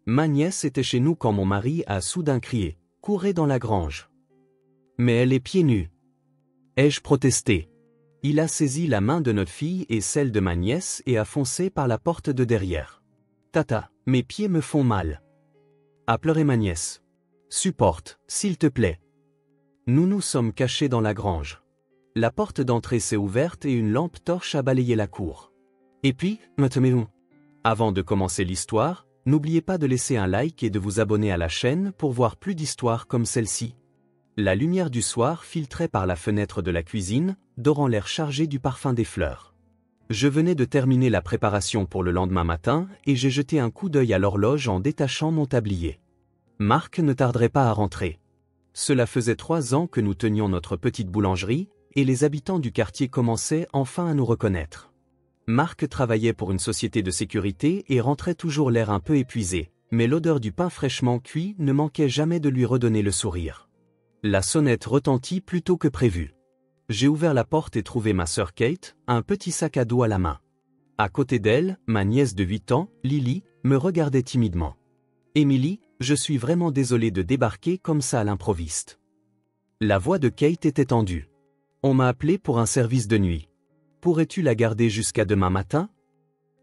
Ma nièce était chez nous quand mon mari a soudain crié « Courez dans la grange !» Mais elle est pieds nus. Ai-je protesté? Il a saisi la main de notre fille et celle de ma nièce et a foncé par la porte de derrière. Tata, mes pieds me font mal. A pleuré ma nièce. Supporte, s'il te plaît. Nous nous sommes cachés dans la grange. La porte d'entrée s'est ouverte et une lampe torche a balayé la cour. Et puis, maintenant. Avant de commencer l'histoire, n'oubliez pas de laisser un like et de vous abonner à la chaîne pour voir plus d'histoires comme celle-ci. La lumière du soir filtrait par la fenêtre de la cuisine, dorant l'air chargé du parfum des fleurs. Je venais de terminer la préparation pour le lendemain matin et j'ai jeté un coup d'œil à l'horloge en détachant mon tablier. Marc ne tarderait pas à rentrer. Cela faisait 3 ans que nous tenions notre petite boulangerie, et les habitants du quartier commençaient enfin à nous reconnaître. Marc travaillait pour une société de sécurité et rentrait toujours l'air un peu épuisé, mais l'odeur du pain fraîchement cuit ne manquait jamais de lui redonner le sourire. La sonnette retentit plus tôt que prévu. J'ai ouvert la porte et trouvé ma sœur Kate, un petit sac à dos à la main. À côté d'elle, ma nièce de 8 ans, Lily, me regardait timidement. « Émilie, je suis vraiment désolé de débarquer comme ça à l'improviste. » La voix de Kate était tendue. « On m'a appelé pour un service de nuit. Pourrais-tu la garder jusqu'à demain matin? »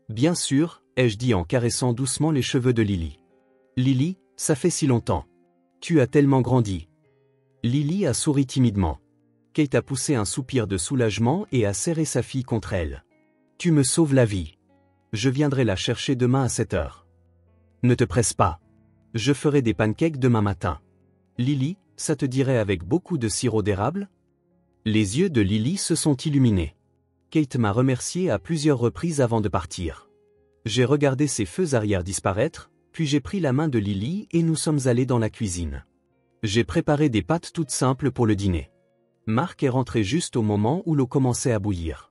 Bien sûr, ai-je dit en caressant doucement les cheveux de Lily. « Lily, ça fait si longtemps. Tu as tellement grandi. » Lily a souri timidement. Kate a poussé un soupir de soulagement et a serré sa fille contre elle. « Tu me sauves la vie. Je viendrai la chercher demain à 7 heures. Ne te presse pas. Je ferai des pancakes demain matin. Lily, ça te dirait avec beaucoup de sirop d'érable? » Les yeux de Lily se sont illuminés. Kate m'a remercié à plusieurs reprises avant de partir. J'ai regardé ses feux arrière disparaître, puis j'ai pris la main de Lily et nous sommes allés dans la cuisine. J'ai préparé des pâtes toutes simples pour le dîner. Marc est rentré juste au moment où l'eau commençait à bouillir.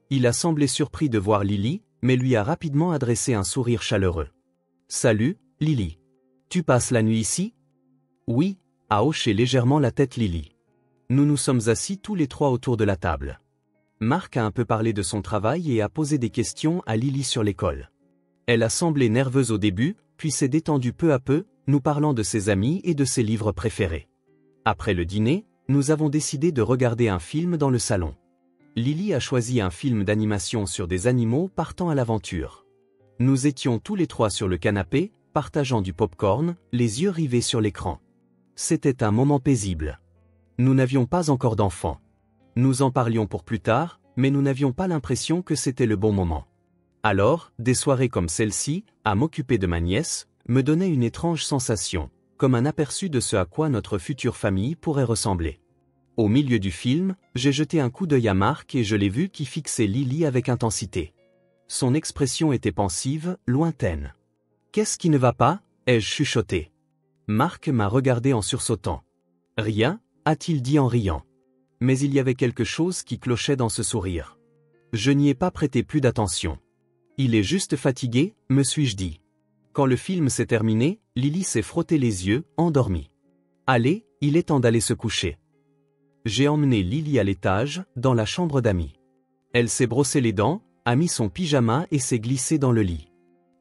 Il a semblé surpris de voir Lily, mais lui a rapidement adressé un sourire chaleureux. « Salut, Lily. Tu passes la nuit ici? » « Oui », a hoché légèrement la tête Lily. Nous nous sommes assis tous les trois autour de la table. Marc a un peu parlé de son travail et a posé des questions à Lily sur l'école. Elle a semblé nerveuse au début, puis s'est détendue peu à peu, nous parlant de ses amis et de ses livres préférés. Après le dîner, nous avons décidé de regarder un film dans le salon. Lily a choisi un film d'animation sur des animaux partant à l'aventure. Nous étions tous les trois sur le canapé, partageant du pop-corn, les yeux rivés sur l'écran. C'était un moment paisible. Nous n'avions pas encore d'enfants. Nous en parlions pour plus tard, mais nous n'avions pas l'impression que c'était le bon moment. Alors, des soirées comme celle-ci, à m'occuper de ma nièce, me donnaient une étrange sensation, comme un aperçu de ce à quoi notre future famille pourrait ressembler. Au milieu du film, j'ai jeté un coup d'œil à Marc et je l'ai vu qui fixait Lily avec intensité. Son expression était pensive, lointaine. « Qu'est-ce qui ne va pas ?» ai-je chuchoté. Marc m'a regardé en sursautant. « Rien ?» a-t-il dit en riant. Mais il y avait quelque chose qui clochait dans ce sourire. Je n'y ai pas prêté plus d'attention. « Il est juste fatigué ?» me suis-je dit. Quand le film s'est terminé, Lily s'est frotté les yeux, endormie. « Allez, il est temps d'aller se coucher. » J'ai emmené Lily à l'étage, dans la chambre d'amis. Elle s'est brossé les dents, a mis son pyjama et s'est glissée dans le lit.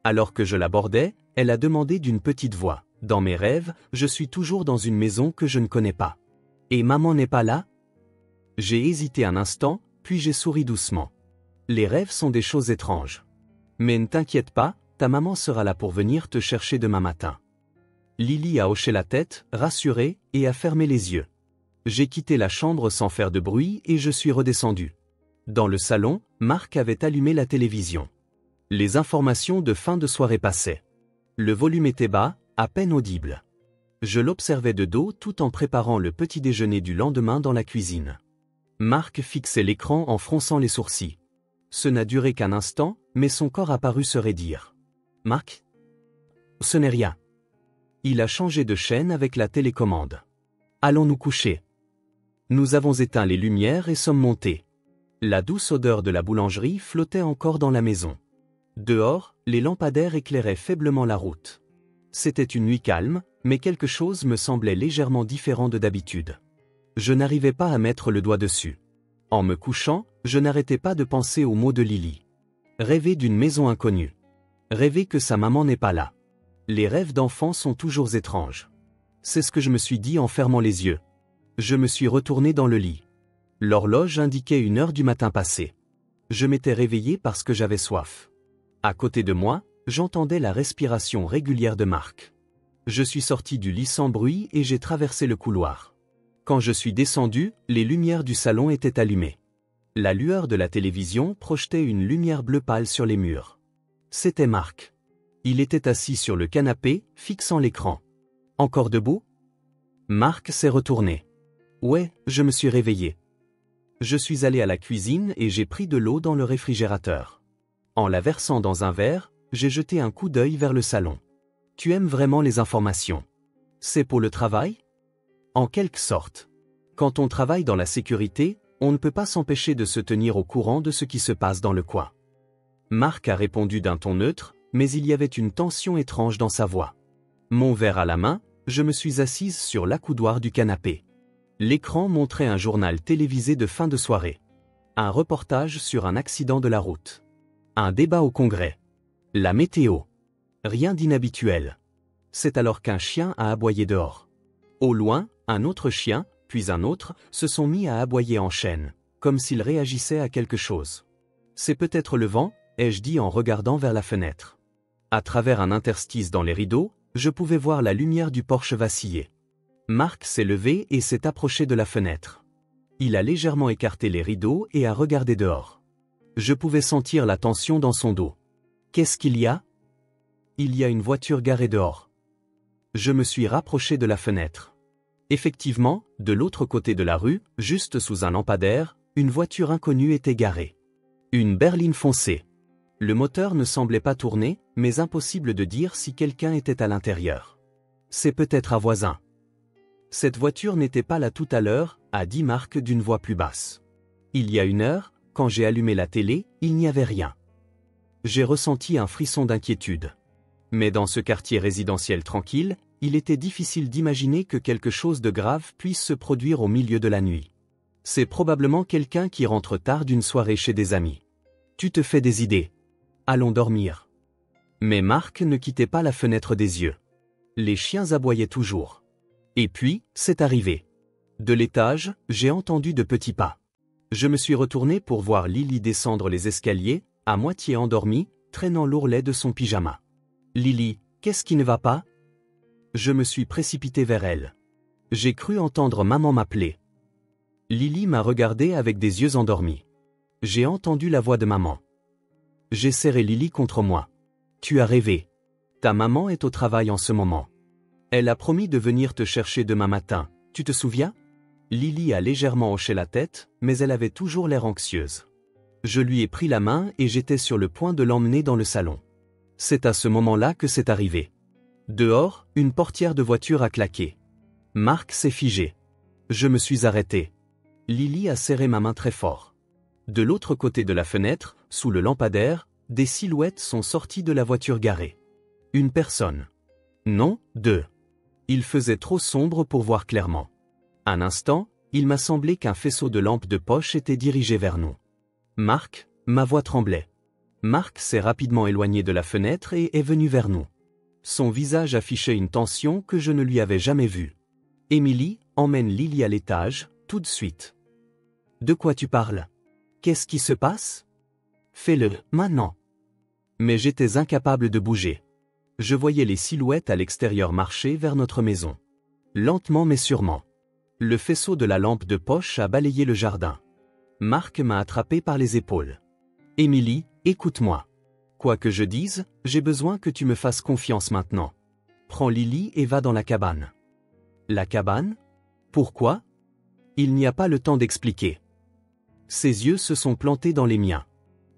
Alors que je l'abordais, elle a demandé d'une petite voix. « Dans mes rêves, je suis toujours dans une maison que je ne connais pas. Et maman n'est pas là ?» J'ai hésité un instant, puis j'ai souri doucement. Les rêves sont des choses étranges. Mais ne t'inquiète pas, ta maman sera là pour venir te chercher demain matin. Lily a hoché la tête, rassurée, et a fermé les yeux. J'ai quitté la chambre sans faire de bruit et je suis redescendu. Dans le salon, Marc avait allumé la télévision. Les informations de fin de soirée passaient. Le volume était bas, à peine audible. Je l'observais de dos tout en préparant le petit déjeuner du lendemain dans la cuisine. Marc fixait l'écran en fronçant les sourcils. Ce n'a duré qu'un instant, mais son corps a paru se raidir. « Marc ? Ce n'est rien. » Il a changé de chaîne avec la télécommande. « Allons nous coucher. » Nous avons éteint les lumières et sommes montés. La douce odeur de la boulangerie flottait encore dans la maison. Dehors, les lampadaires éclairaient faiblement la route. C'était une nuit calme, mais quelque chose me semblait légèrement différent de d'habitude. Je n'arrivais pas à mettre le doigt dessus. En me couchant, je n'arrêtais pas de penser aux mots de Lily. Rêver d'une maison inconnue. Rêver que sa maman n'est pas là. Les rêves d'enfant sont toujours étranges. C'est ce que je me suis dit en fermant les yeux. Je me suis retourné dans le lit. L'horloge indiquait 1 heure du matin passée. Je m'étais réveillé parce que j'avais soif. À côté de moi, j'entendais la respiration régulière de Marc. Je suis sorti du lit sans bruit et j'ai traversé le couloir. Quand je suis descendu, les lumières du salon étaient allumées. La lueur de la télévision projetait une lumière bleu pâle sur les murs. C'était Marc. Il était assis sur le canapé, fixant l'écran. Encore debout? Marc s'est retourné. Ouais, je me suis réveillé. Je suis allé à la cuisine et j'ai pris de l'eau dans le réfrigérateur. En la versant dans un verre, j'ai jeté un coup d'œil vers le salon. Tu aimes vraiment les informations? C'est pour le travail? En quelque sorte. Quand on travaille dans la sécurité, on ne peut pas s'empêcher de se tenir au courant de ce qui se passe dans le coin. Marc a répondu d'un ton neutre, mais il y avait une tension étrange dans sa voix. Mon verre à la main, je me suis assise sur l'accoudoir du canapé. L'écran montrait un journal télévisé de fin de soirée. Un reportage sur un accident de la route. Un débat au Congrès. La météo. Rien d'inhabituel. C'est alors qu'un chien a aboyé dehors. Au loin, un autre chien, puis un autre, se sont mis à aboyer en chaîne, comme s'ils réagissaient à quelque chose. C'est peut-être le vent, ai-je dit en regardant vers la fenêtre. À travers un interstice dans les rideaux, je pouvais voir la lumière du porche vaciller. Marc s'est levé et s'est approché de la fenêtre. Il a légèrement écarté les rideaux et a regardé dehors. Je pouvais sentir la tension dans son dos. Qu'est-ce qu'il y a? Il y a une voiture garée dehors. Je me suis rapproché de la fenêtre. Effectivement, de l'autre côté de la rue, juste sous un lampadaire, une voiture inconnue était garée. Une berline foncée. Le moteur ne semblait pas tourner, mais impossible de dire si quelqu'un était à l'intérieur. C'est peut-être un voisin. Cette voiture n'était pas là tout à l'heure, a dit Marc d'une voix plus basse. Il y a 1 heure, quand j'ai allumé la télé, il n'y avait rien. J'ai ressenti un frisson d'inquiétude. Mais dans ce quartier résidentiel tranquille, il était difficile d'imaginer que quelque chose de grave puisse se produire au milieu de la nuit. C'est probablement quelqu'un qui rentre tard d'une soirée chez des amis. Tu te fais des idées. Allons dormir. Mais Marc ne quittait pas la fenêtre des yeux. Les chiens aboyaient toujours. Et puis, c'est arrivé. De l'étage, j'ai entendu de petits pas. Je me suis retourné pour voir Lily descendre les escaliers, à moitié endormie, traînant l'ourlet de son pyjama. Lily, qu'est-ce qui ne va pas? Je me suis précipité vers elle. J'ai cru entendre maman m'appeler. Lily m'a regardé avec des yeux endormis. J'ai entendu la voix de maman. J'ai serré Lily contre moi. Tu as rêvé. Ta maman est au travail en ce moment. Elle a promis de venir te chercher demain matin, tu te souviens? Lily a légèrement hoché la tête, mais elle avait toujours l'air anxieuse. Je lui ai pris la main et j'étais sur le point de l'emmener dans le salon. C'est à ce moment-là que c'est arrivé. Dehors, une portière de voiture a claqué. Marc s'est figé. Je me suis arrêté. Lily a serré ma main très fort. De l'autre côté de la fenêtre, sous le lampadaire, des silhouettes sont sorties de la voiture garée. Une personne. Non, 2. Il faisait trop sombre pour voir clairement. Un instant, il m'a semblé qu'un faisceau de lampes de poche était dirigé vers nous. Marc, ma voix tremblait. Marc s'est rapidement éloigné de la fenêtre et est venu vers nous. Son visage affichait une tension que je ne lui avais jamais vue. Émilie, emmène Lily à l'étage, tout de suite. De quoi tu parles? Qu'est-ce qui se passe? Fais-le, maintenant. Mais j'étais incapable de bouger. Je voyais les silhouettes à l'extérieur marcher vers notre maison. Lentement mais sûrement. Le faisceau de la lampe de poche a balayé le jardin. Marc m'a attrapé par les épaules. Émilie, écoute-moi. Quoi que je dise, j'ai besoin que tu me fasses confiance maintenant. Prends Lily et va dans la cabane. La cabane? Pourquoi? Il n'y a pas le temps d'expliquer. Ses yeux se sont plantés dans les miens.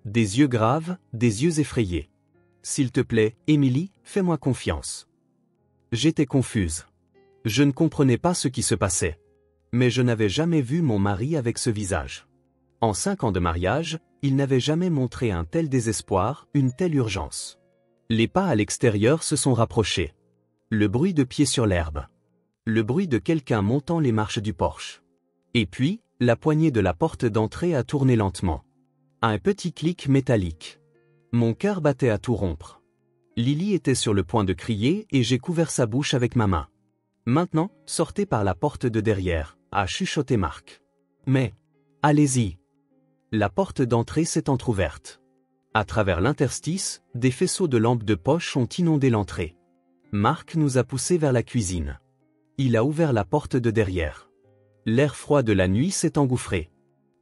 Des yeux graves, des yeux effrayés. S'il te plaît, Émilie, fais-moi confiance. J'étais confuse. Je ne comprenais pas ce qui se passait. Mais je n'avais jamais vu mon mari avec ce visage. En 5 ans de mariage, il n'avait jamais montré un tel désespoir, une telle urgence. Les pas à l'extérieur se sont rapprochés. Le bruit de pieds sur l'herbe. Le bruit de quelqu'un montant les marches du porche. Et puis, la poignée de la porte d'entrée a tourné lentement. Un petit clic métallique. Mon cœur battait à tout rompre. Lily était sur le point de crier et j'ai couvert sa bouche avec ma main. Maintenant, sortez par la porte de derrière, a chuchoté Marc. Mais, allez-y. La porte d'entrée s'est entr'ouverte. À travers l'interstice, des faisceaux de lampes de poche ont inondé l'entrée. Marc nous a poussés vers la cuisine. Il a ouvert la porte de derrière. L'air froid de la nuit s'est engouffré.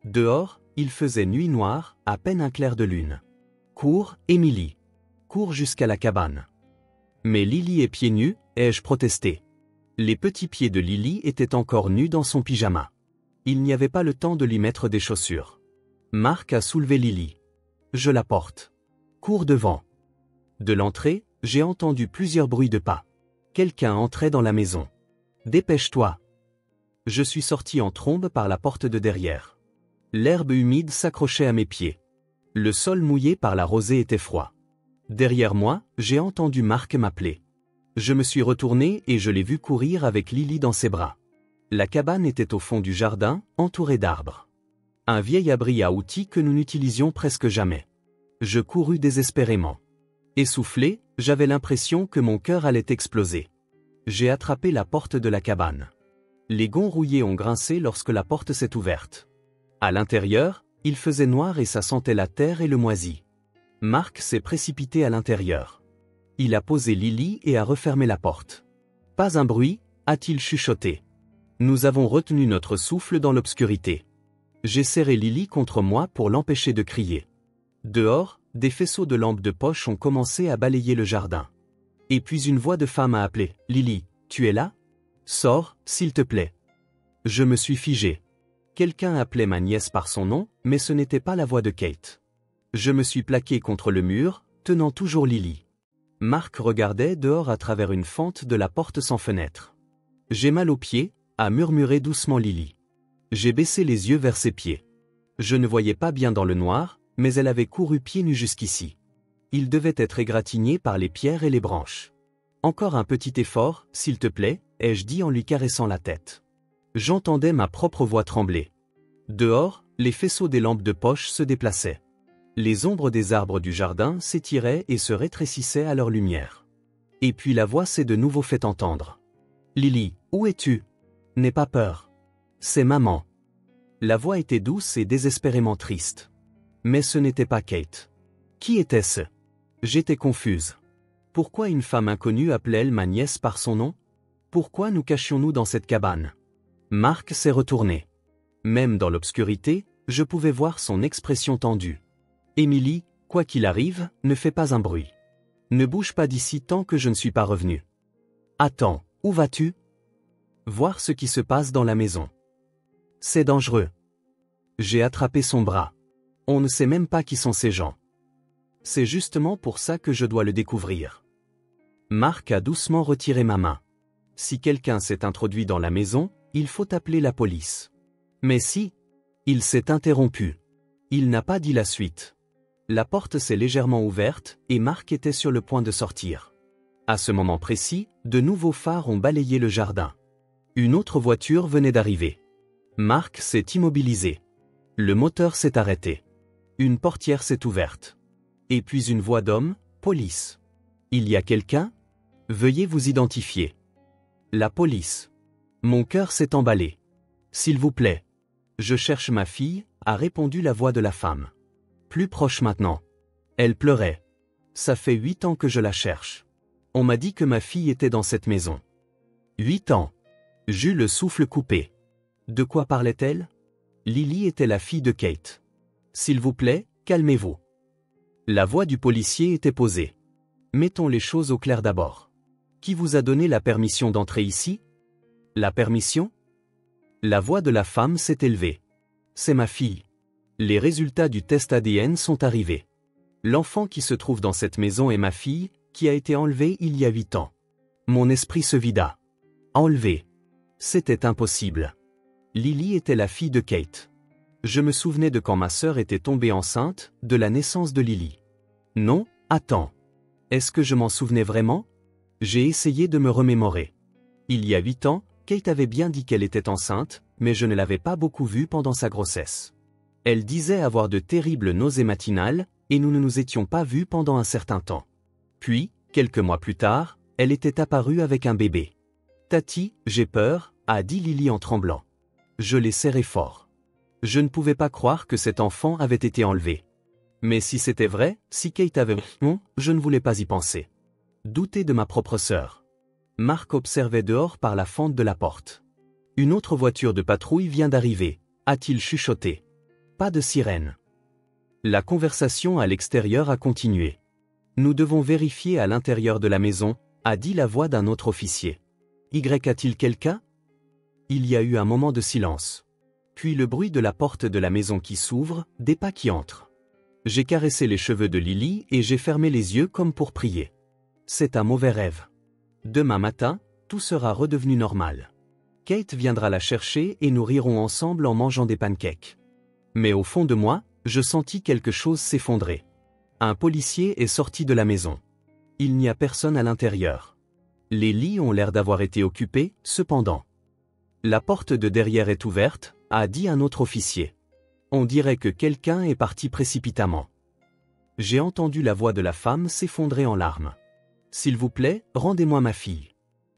Dehors, il faisait nuit noire, à peine un clair de lune. Cours, Émilie. Cours jusqu'à la cabane. Mais Lily est pieds nus, ai-je protesté. Les petits pieds de Lily étaient encore nus dans son pyjama. Il n'y avait pas le temps de lui mettre des chaussures. Marc a soulevé Lily. Je la porte. Cours devant. De l'entrée, j'ai entendu plusieurs bruits de pas. Quelqu'un entrait dans la maison. Dépêche-toi. Je suis sorti en trombe par la porte de derrière. L'herbe humide s'accrochait à mes pieds. Le sol mouillé par la rosée était froid. Derrière moi, j'ai entendu Marc m'appeler. Je me suis retourné et je l'ai vu courir avec Lily dans ses bras. La cabane était au fond du jardin, entourée d'arbres. Un vieil abri à outils que nous n'utilisions presque jamais. Je courus désespérément. Essoufflé, j'avais l'impression que mon cœur allait exploser. J'ai attrapé la porte de la cabane. Les gonds rouillés ont grincé lorsque la porte s'est ouverte. À l'intérieur, il faisait noir et ça sentait la terre et le moisi. Marc s'est précipité à l'intérieur. Il a posé Lily et a refermé la porte. Pas un bruit, a-t-il chuchoté. Nous avons retenu notre souffle dans l'obscurité. J'ai serré Lily contre moi pour l'empêcher de crier. Dehors, des faisceaux de lampes de poche ont commencé à balayer le jardin. Et puis une voix de femme a appelé « Lily, tu es là ? Sors, s'il te plaît. » Je me suis figé. Quelqu'un appelait ma nièce par son nom, mais ce n'était pas la voix de Kate. Je me suis plaqué contre le mur, tenant toujours Lily. Marc regardait dehors à travers une fente de la porte sans fenêtre. « J'ai mal aux pieds », a murmuré doucement Lily. J'ai baissé les yeux vers ses pieds. Je ne voyais pas bien dans le noir, mais elle avait couru pieds nus jusqu'ici. Il devait être égratigné par les pierres et les branches. Encore un petit effort, s'il te plaît, ai-je dit en lui caressant la tête. J'entendais ma propre voix trembler. Dehors, les faisceaux des lampes de poche se déplaçaient. Les ombres des arbres du jardin s'étiraient et se rétrécissaient à leur lumière. Et puis la voix s'est de nouveau fait entendre. « Lily, où es-tu ? N'aie pas peur. C'est maman. » La voix était douce et désespérément triste. Mais ce n'était pas Kate. Qui était-ce ? J'étais confuse. Pourquoi une femme inconnue appelait-elle ma nièce par son nom ? Pourquoi nous cachions-nous dans cette cabane ? Marc s'est retourné. Même dans l'obscurité, je pouvais voir son expression tendue. Émilie, quoi qu'il arrive, ne fais pas un bruit. Ne bouge pas d'ici tant que je ne suis pas revenu. Attends, où vas-tu ? Voir ce qui se passe dans la maison. C'est dangereux. J'ai attrapé son bras. On ne sait même pas qui sont ces gens. C'est justement pour ça que je dois le découvrir. Marc a doucement retiré ma main. Si quelqu'un s'est introduit dans la maison, il faut appeler la police. Mais si, il s'est interrompu. Il n'a pas dit la suite. La porte s'est légèrement ouverte et Marc était sur le point de sortir. À ce moment précis, de nouveaux phares ont balayé le jardin. Une autre voiture venait d'arriver. Marc s'est immobilisé. Le moteur s'est arrêté. Une portière s'est ouverte. Et puis une voix d'homme, « Police. Il y a quelqu'un ? Veuillez vous identifier. » La police. Mon cœur s'est emballé. « S'il vous plaît. Je cherche ma fille », a répondu la voix de la femme. Plus proche maintenant. Elle pleurait. Ça fait 8 ans que je la cherche. On m'a dit que ma fille était dans cette maison. 8 ans. J'eus le souffle coupé. De quoi parlait-elle ? Lily était la fille de Kate. S'il vous plaît, calmez-vous. La voix du policier était posée. Mettons les choses au clair d'abord. Qui vous a donné la permission d'entrer ici ? La permission ? La voix de la femme s'est élevée. C'est ma fille. Les résultats du test ADN sont arrivés. L'enfant qui se trouve dans cette maison est ma fille, qui a été enlevée il y a 8 ans. Mon esprit se vida. Enlevée. C'était impossible. Lily était la fille de Kate. Je me souvenais de quand ma sœur était tombée enceinte, de la naissance de Lily. Non, attends. Est-ce que je m'en souvenais vraiment ? J'ai essayé de me remémorer. Il y a 8 ans, Kate avait bien dit qu'elle était enceinte, mais je ne l'avais pas beaucoup vue pendant sa grossesse. Elle disait avoir de terribles nausées matinales, et nous ne nous étions pas vus pendant un certain temps. Puis, Quelques mois plus tard, elle était apparue avec un bébé. « Tati, j'ai peur », a dit Lily en tremblant. Je l'ai serré fort. Je ne pouvais pas croire que cet enfant avait été enlevé. Mais si c'était vrai, si Kate avait... Non, je ne voulais pas y penser. Douter de ma propre sœur. Mark observait dehors par la fente de la porte. Une autre voiture de patrouille vient d'arriver, a-t-il chuchoté. Pas de sirène. La conversation à l'extérieur a continué. Nous devons vérifier à l'intérieur de la maison, a dit la voix d'un autre officier. Y a-t-il quelqu'un? Il y a eu un moment de silence. Puis le bruit de la porte de la maison qui s'ouvre, des pas qui entrent. J'ai caressé les cheveux de Lily et j'ai fermé les yeux comme pour prier. C'est un mauvais rêve. Demain matin, tout sera redevenu normal. Kate viendra la chercher et nous rirons ensemble en mangeant des pancakes. Mais au fond de moi, je sentis quelque chose s'effondrer. Un policier est sorti de la maison. Il n'y a personne à l'intérieur. Les lits ont l'air d'avoir été occupés, cependant. La porte de derrière est ouverte, a dit un autre officier. On dirait que quelqu'un est parti précipitamment. J'ai entendu la voix de la femme s'effondrer en larmes. S'il vous plaît, rendez-moi ma fille.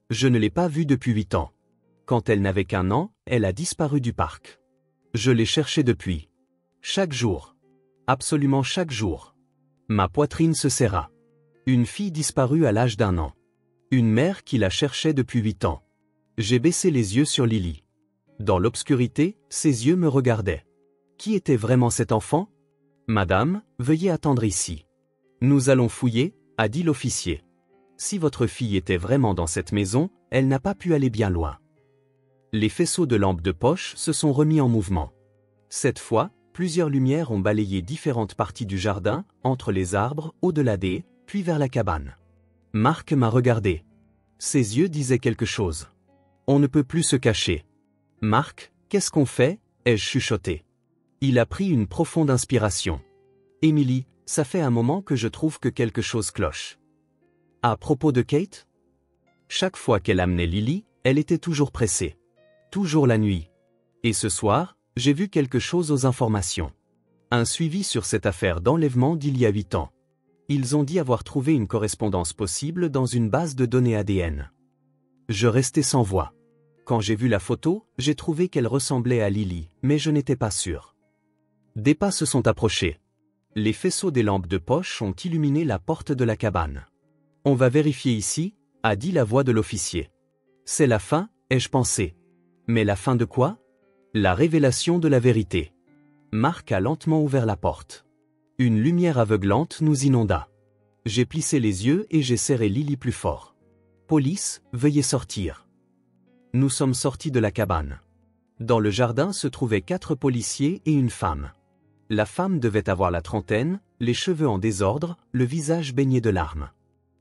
Je ne l'ai pas vue depuis 8 ans. Quand elle n'avait qu'1 an, elle a disparu du parc. Je l'ai cherchée depuis. Chaque jour. Absolument chaque jour. Ma poitrine se serra. Une fille disparue à l'âge d'1 an. Une mère qui la cherchait depuis 8 ans. J'ai baissé les yeux sur Lily. Dans l'obscurité, ses yeux me regardaient. Qui était vraiment cet enfant? Madame, veuillez attendre ici. Nous allons fouiller, a dit l'officier. Si votre fille était vraiment dans cette maison, elle n'a pas pu aller bien loin. Les faisceaux de lampes de poche se sont remis en mouvement. Cette fois, plusieurs lumières ont balayé différentes parties du jardin, entre les arbres, au-delà des, puis vers la cabane. Mark m'a regardé. Ses yeux disaient quelque chose. On ne peut plus se cacher. Mark, qu'est-ce qu'on fait? Ai-je chuchoté. Il a pris une profonde inspiration. Emily, ça fait un moment que je trouve que quelque chose cloche. À propos de Kate? Chaque fois qu'elle amenait Lily, elle était toujours pressée. Toujours la nuit. Et ce soir, j'ai vu quelque chose aux informations. Un suivi sur cette affaire d'enlèvement d'il y a 8 ans. Ils ont dit avoir trouvé une correspondance possible dans une base de données ADN. Je restais sans voix. Quand j'ai vu la photo, j'ai trouvé qu'elle ressemblait à Lily, mais je n'étais pas sûr. Des pas se sont approchés. Les faisceaux des lampes de poche ont illuminé la porte de la cabane. On va vérifier ici, a dit la voix de l'officier. C'est la fin, ai-je pensé. Mais la fin de quoi? La révélation de la vérité. Mark a lentement ouvert la porte. Une lumière aveuglante nous inonda. J'ai plissé les yeux et j'ai serré Lily plus fort. Police, veuillez sortir. Nous sommes sortis de la cabane. Dans le jardin se trouvaient 4 policiers et une femme. La femme devait avoir la trentaine, les cheveux en désordre, le visage baigné de larmes.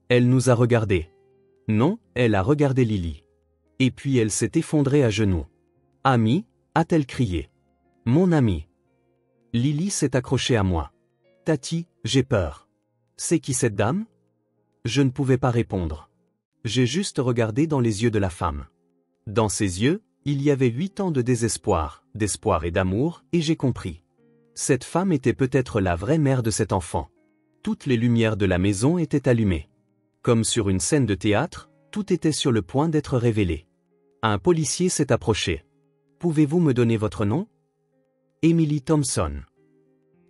Elle nous a regardés. Non, elle a regardé Lily. Et puis elle s'est effondrée à genoux. Ami, a-t-elle crié. Mon ami. Lily s'est accrochée à moi. Tati, j'ai peur. C'est qui cette dame? Je ne pouvais pas répondre. J'ai juste regardé dans les yeux de la femme. Dans ses yeux, il y avait 8 ans de d'espoir et d'amour, et j'ai compris. Cette femme était peut-être la vraie mère de cet enfant. Toutes les lumières de la maison étaient allumées. Comme sur une scène de théâtre, tout était sur le point d'être révélé. Un policier s'est approché. Pouvez-vous me donner votre nom? Emily Thompson.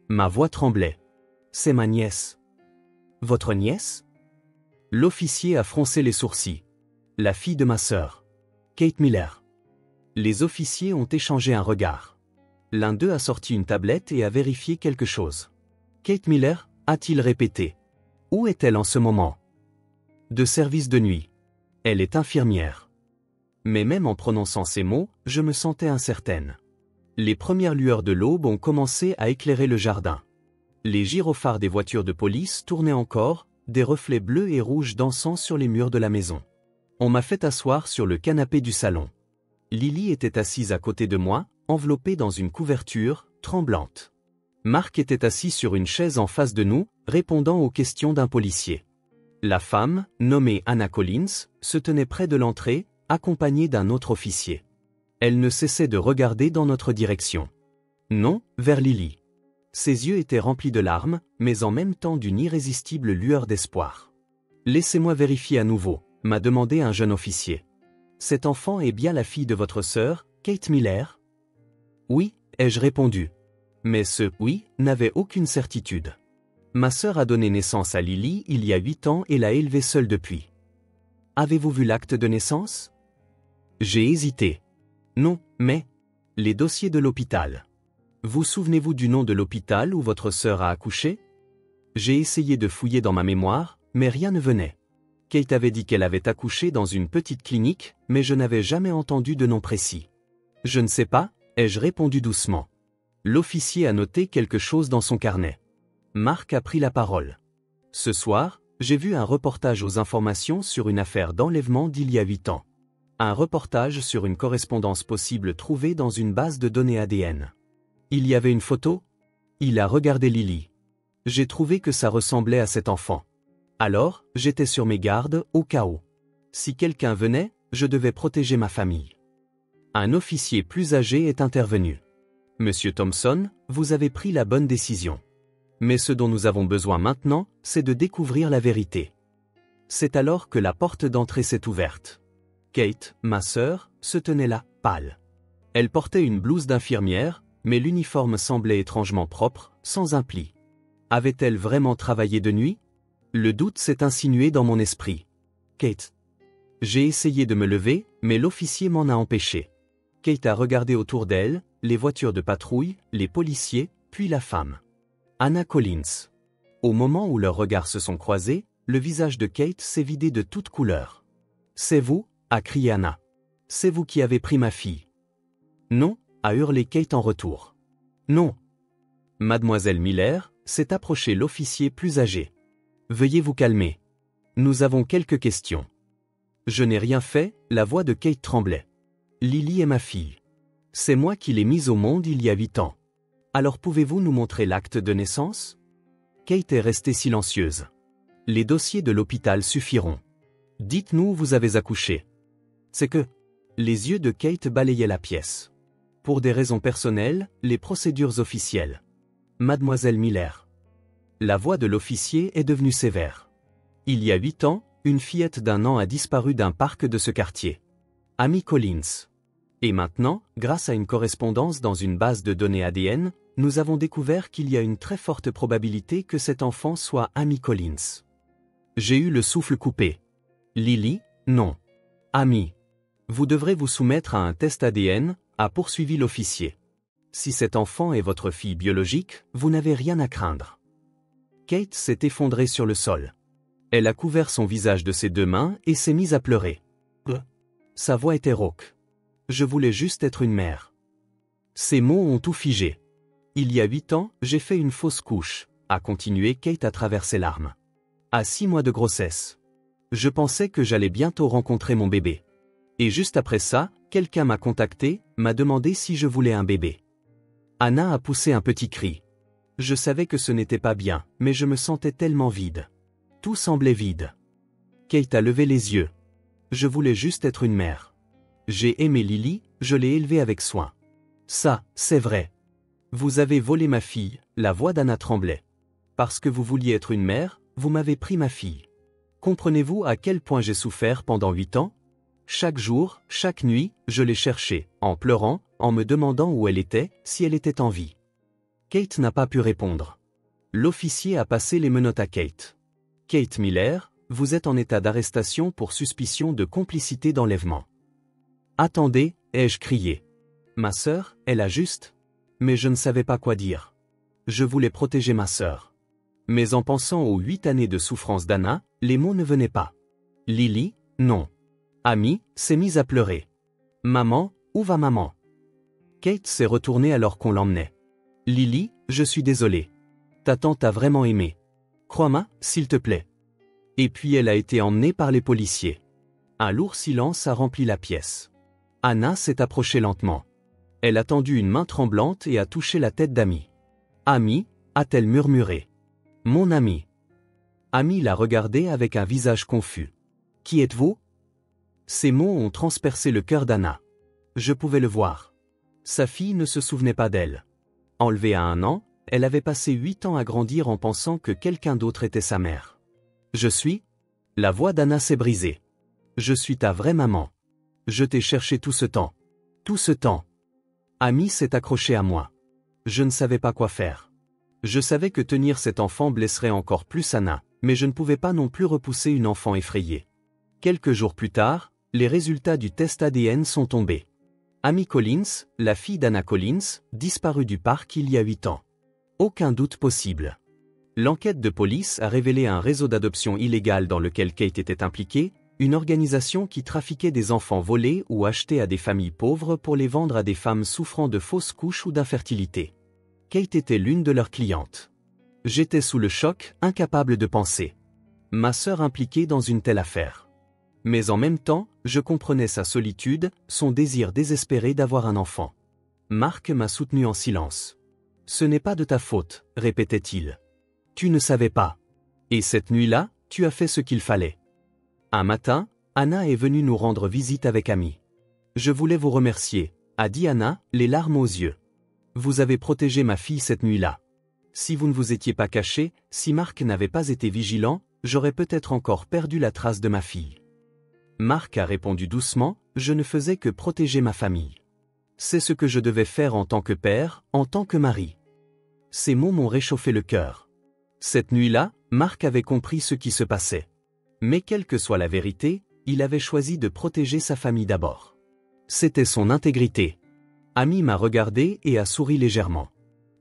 Ma voix tremblait. C'est ma nièce. Votre nièce? L'officier a froncé les sourcils. La fille de ma sœur. Kate Miller. Les officiers ont échangé un regard. L'un d'eux a sorti une tablette et a vérifié quelque chose. Kate Miller, a-t-il répété. Où est-elle en ce moment? De service de nuit. Elle est infirmière. Mais même en prononçant ces mots, je me sentais incertaine. Les premières lueurs de l'aube ont commencé à éclairer le jardin. Les gyrophares des voitures de police tournaient encore, des reflets bleus et rouges dansant sur les murs de la maison. On m'a fait asseoir sur le canapé du salon. Lily était assise à côté de moi, enveloppée dans une couverture, tremblante. Mark était assis sur une chaise en face de nous, répondant aux questions d'un policier. La femme, nommée Anna Collins, se tenait près de l'entrée, accompagnée d'un autre officier. Elle ne cessait de regarder dans notre direction. Non, vers Lily. Ses yeux étaient remplis de larmes, mais en même temps d'une irrésistible lueur d'espoir. Laissez-moi vérifier à nouveau, m'a demandé un jeune officier. Cet enfant est bien la fille de votre sœur, Kate Miller? Oui, ai-je répondu. Mais ce « oui » n'avait aucune certitude. Ma sœur a donné naissance à Lily il y a 8 ans et l'a élevée seule depuis. Avez-vous vu l'acte de naissance? J'ai hésité. Non, mais... Les dossiers de l'hôpital. Vous souvenez-vous du nom de l'hôpital où votre sœur a accouché? J'ai essayé de fouiller dans ma mémoire, mais rien ne venait. Kate avait dit qu'elle avait accouché dans une petite clinique, mais je n'avais jamais entendu de nom précis. Je ne sais pas, ai-je répondu doucement. L'officier a noté quelque chose dans son carnet. Marc a pris la parole. Ce soir, j'ai vu un reportage aux informations sur une affaire d'enlèvement d'il y a 8 ans. Un reportage sur une correspondance possible trouvée dans une base de données ADN. Il y avait une photo? Il a regardé Lily. J'ai trouvé que ça ressemblait à cet enfant. Alors, j'étais sur mes gardes, au cas où. Si quelqu'un venait, je devais protéger ma famille. Un officier plus âgé est intervenu. Monsieur Thompson, vous avez pris la bonne décision. Mais ce dont nous avons besoin maintenant, c'est de découvrir la vérité. C'est alors que la porte d'entrée s'est ouverte. Kate, ma sœur, se tenait là, pâle. Elle portait une blouse d'infirmière, mais l'uniforme semblait étrangement propre, sans un pli. Avait-elle vraiment travaillé de nuit? Le doute s'est insinué dans mon esprit. Kate. J'ai essayé de me lever, mais l'officier m'en a empêché. Kate a regardé autour d'elle, les voitures de patrouille, les policiers, puis la femme. Anna Collins. Au moment où leurs regards se sont croisés, le visage de Kate s'est vidé de toute couleur. C'est vous? A crié Anna. C'est vous qui avez pris ma fille. Non, a hurlé Kate en retour. Non. Mademoiselle Miller s'est approchée l'officier plus âgé. Veuillez vous calmer. Nous avons quelques questions. Je n'ai rien fait, la voix de Kate tremblait. Lily est ma fille. C'est moi qui l'ai mise au monde il y a 8 ans. Alors pouvez-vous nous montrer l'acte de naissance? Kate est restée silencieuse. Les dossiers de l'hôpital suffiront. Dites-nous où vous avez accouché. C'est que... Les yeux de Kate balayaient la pièce. Pour des raisons personnelles, les procédures officielles. Mademoiselle Miller. La voix de l'officier est devenue sévère. Il y a 8 ans, une fillette d'1 an a disparu d'un parc de ce quartier. Amy Collins. Et maintenant, grâce à une correspondance dans une base de données ADN, nous avons découvert qu'il y a une très forte probabilité que cet enfant soit Amy Collins. J'ai eu le souffle coupé. Lily, non. Amy. Vous devrez vous soumettre à un test ADN, a poursuivi l'officier. Si cet enfant est votre fille biologique, vous n'avez rien à craindre. Kate s'est effondrée sur le sol. Elle a couvert son visage de ses 2 mains et s'est mise à pleurer. Sa voix était rauque. Je voulais juste être une mère. Ces mots ont tout figé. Il y a 8 ans, j'ai fait une fausse couche, a continué Kate à travers ses larmes. À 6 mois de grossesse. Je pensais que j'allais bientôt rencontrer mon bébé. Et juste après ça, quelqu'un m'a contacté, m'a demandé si je voulais un bébé. Anna a poussé un petit cri. Je savais que ce n'était pas bien, mais je me sentais tellement vide. Tout semblait vide. Kate a levé les yeux. Je voulais juste être une mère. J'ai aimé Lily, je l'ai élevée avec soin. Ça, c'est vrai. Vous avez volé ma fille, la voix d'Anna tremblait. Parce que vous vouliez être une mère, vous m'avez pris ma fille. Comprenez-vous à quel point j'ai souffert pendant 8 ans? Chaque jour, chaque nuit, je l'ai cherchée, en pleurant, en me demandant où elle était, si elle était en vie. Kate n'a pas pu répondre. L'officier a passé les menottes à Kate. Kate Miller, vous êtes en état d'arrestation pour suspicion de complicité d'enlèvement. Attendez, ai-je crié. Ma sœur, elle a juste... Mais je ne savais pas quoi dire. Je voulais protéger ma sœur. Mais en pensant aux 8 années de souffrance d'Anna, les mots ne venaient pas. Lily, non. Amy s'est mise à pleurer. Maman, où va maman? Kate s'est retournée alors qu'on l'emmenait. Lily, je suis désolée. Ta tante t'a vraiment aimé. Crois-moi, s'il te plaît. Et puis elle a été emmenée par les policiers. Un lourd silence a rempli la pièce. Anna s'est approchée lentement. Elle a tendu une main tremblante et a touché la tête d'Amy. Amy, a-t-elle murmuré. Mon ami. Amy l'a regardée avec un visage confus. Qui êtes-vous? Ces mots ont transpercé le cœur d'Anna. Je pouvais le voir. Sa fille ne se souvenait pas d'elle. Enlevée à 1 an, elle avait passé 8 ans à grandir en pensant que quelqu'un d'autre était sa mère. Je suis? La voix d'Anna s'est brisée. Je suis ta vraie maman. Je t'ai cherché tout ce temps. Tout ce temps. Amy s'est accrochée à moi. Je ne savais pas quoi faire. Je savais que tenir cet enfant blesserait encore plus Anna, mais je ne pouvais pas non plus repousser une enfant effrayée. Quelques jours plus tard, les résultats du test ADN sont tombés. Amy Collins, la fille d'Anna Collins, disparue du parc il y a 8 ans. Aucun doute possible. L'enquête de police a révélé un réseau d'adoption illégale dans lequel Kate était impliquée, une organisation qui trafiquait des enfants volés ou achetés à des familles pauvres pour les vendre à des femmes souffrant de fausses couches ou d'infertilité. Kate était l'une de leurs clientes. J'étais sous le choc, incapable de penser. Ma sœur impliquée dans une telle affaire. Mais en même temps, je comprenais sa solitude, son désir désespéré d'avoir un enfant. Mark m'a soutenu en silence. « Ce n'est pas de ta faute, répétait-il. Tu ne savais pas. Et cette nuit-là, tu as fait ce qu'il fallait. » Un matin, Anna est venue nous rendre visite avec Amy. « Je voulais vous remercier, » a dit Anna, les larmes aux yeux. « Vous avez protégé ma fille cette nuit-là. Si vous ne vous étiez pas caché, si Mark n'avait pas été vigilant, j'aurais peut-être encore perdu la trace de ma fille. » Mark a répondu doucement, « Je ne faisais que protéger ma famille. C'est ce que je devais faire en tant que père, en tant que mari. » Ces mots m'ont réchauffé le cœur. Cette nuit-là, Mark avait compris ce qui se passait. Mais quelle que soit la vérité, il avait choisi de protéger sa famille d'abord. C'était son intégrité. Amy m'a regardé et a souri légèrement.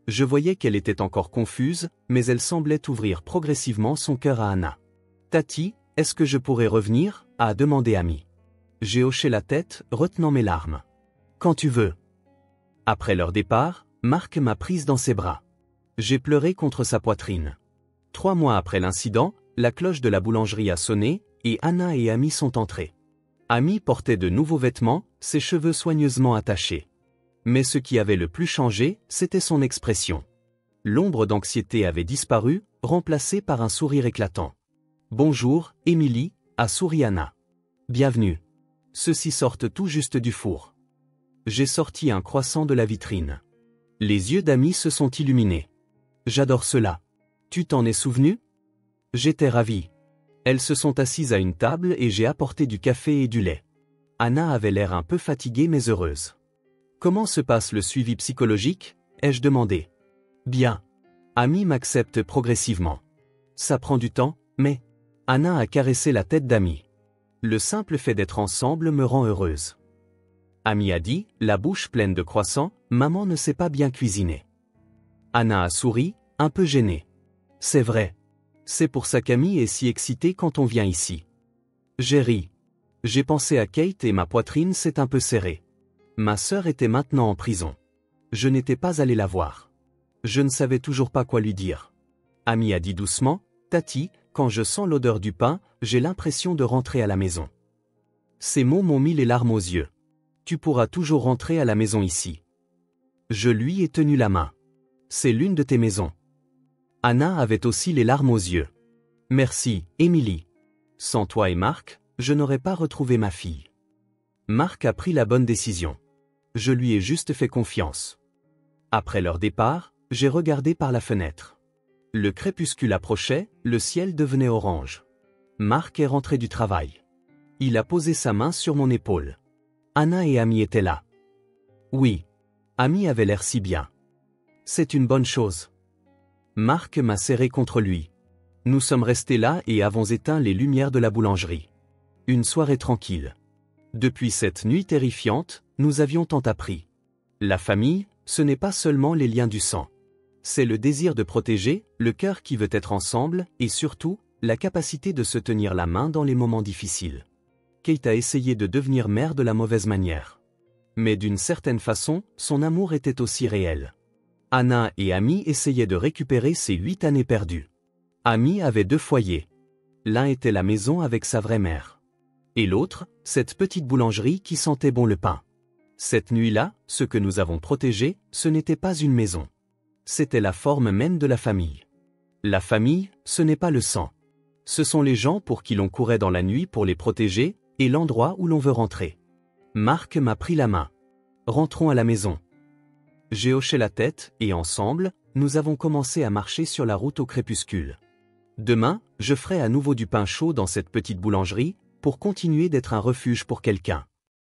Je voyais qu'elle était encore confuse, mais elle semblait ouvrir progressivement son cœur à Anna. « Tati, est-ce que je pourrais revenir ?» a demandé Amy. J'ai hoché la tête, retenant mes larmes. « Quand tu veux. » Après leur départ, Mark m'a prise dans ses bras. J'ai pleuré contre sa poitrine. 3 mois après l'incident, la cloche de la boulangerie a sonné, et Anna et Amy sont entrées. Amy portait de nouveaux vêtements, ses cheveux soigneusement attachés. Mais ce qui avait le plus changé, c'était son expression. L'ombre d'anxiété avait disparu, remplacée par un sourire éclatant. « Bonjour, Émilie » a souri Anna. « Bienvenue. Ceux-ci sortent tout juste du four. » J'ai sorti un croissant de la vitrine. Les yeux d'Amy se sont illuminés. « J'adore cela. Tu t'en es souvenu ?» J'étais ravi. Elles se sont assises à une table et j'ai apporté du café et du lait. Anna avait l'air un peu fatiguée mais heureuse. « Comment se passe le suivi psychologique ?» ai-je demandé. « Bien. Amy m'accepte progressivement. Ça prend du temps, mais... » Anna a caressé la tête d'Amy. « Le simple fait d'être ensemble me rend heureuse. » Amy a dit, la bouche pleine de croissants, « Maman ne sait pas bien cuisiner. » Anna a souri, un peu gênée. « C'est vrai. C'est pour ça qu'Amy est si excitée quand on vient ici. » J'ai ri. J'ai pensé à Kate et ma poitrine s'est un peu serrée. Ma sœur était maintenant en prison. Je n'étais pas allé la voir. Je ne savais toujours pas quoi lui dire. Amy a dit doucement, « Tati, quand je sens l'odeur du pain, j'ai l'impression de rentrer à la maison. » Ces mots m'ont mis les larmes aux yeux. « Tu pourras toujours rentrer à la maison ici. » Je lui ai tenu la main. « C'est l'une de tes maisons. » Anna avait aussi les larmes aux yeux. « Merci, Émilie. Sans toi et Mark, je n'aurais pas retrouvé ma fille. » Mark a pris la bonne décision. Je lui ai juste fait confiance. Après leur départ, j'ai regardé par la fenêtre. Le crépuscule approchait, le ciel devenait orange. Mark est rentré du travail. Il a posé sa main sur mon épaule. Anna et Amy étaient là. Oui. Amy avait l'air si bien. C'est une bonne chose. Mark m'a serré contre lui. Nous sommes restés là et avons éteint les lumières de la boulangerie. Une soirée tranquille. Depuis cette nuit terrifiante, nous avions tant appris. La famille, ce n'est pas seulement les liens du sang. C'est le désir de protéger, le cœur qui veut être ensemble, et surtout, la capacité de se tenir la main dans les moments difficiles. Kate a essayé de devenir mère de la mauvaise manière. Mais d'une certaine façon, son amour était aussi réel. Anna et Amy essayaient de récupérer ces 8 années perdues. Amy avait 2 foyers. L'un était la maison avec sa vraie mère. Et l'autre, cette petite boulangerie qui sentait bon le pain. Cette nuit-là, ce que nous avons protégé, ce n'était pas une maison. C'était la forme même de la famille. La famille, ce n'est pas le sang. Ce sont les gens pour qui l'on courait dans la nuit pour les protéger, et l'endroit où l'on veut rentrer. Mark m'a pris la main. Rentrons à la maison. J'ai hoché la tête, et ensemble, nous avons commencé à marcher sur la route au crépuscule. Demain, je ferai à nouveau du pain chaud dans cette petite boulangerie, pour continuer d'être un refuge pour quelqu'un.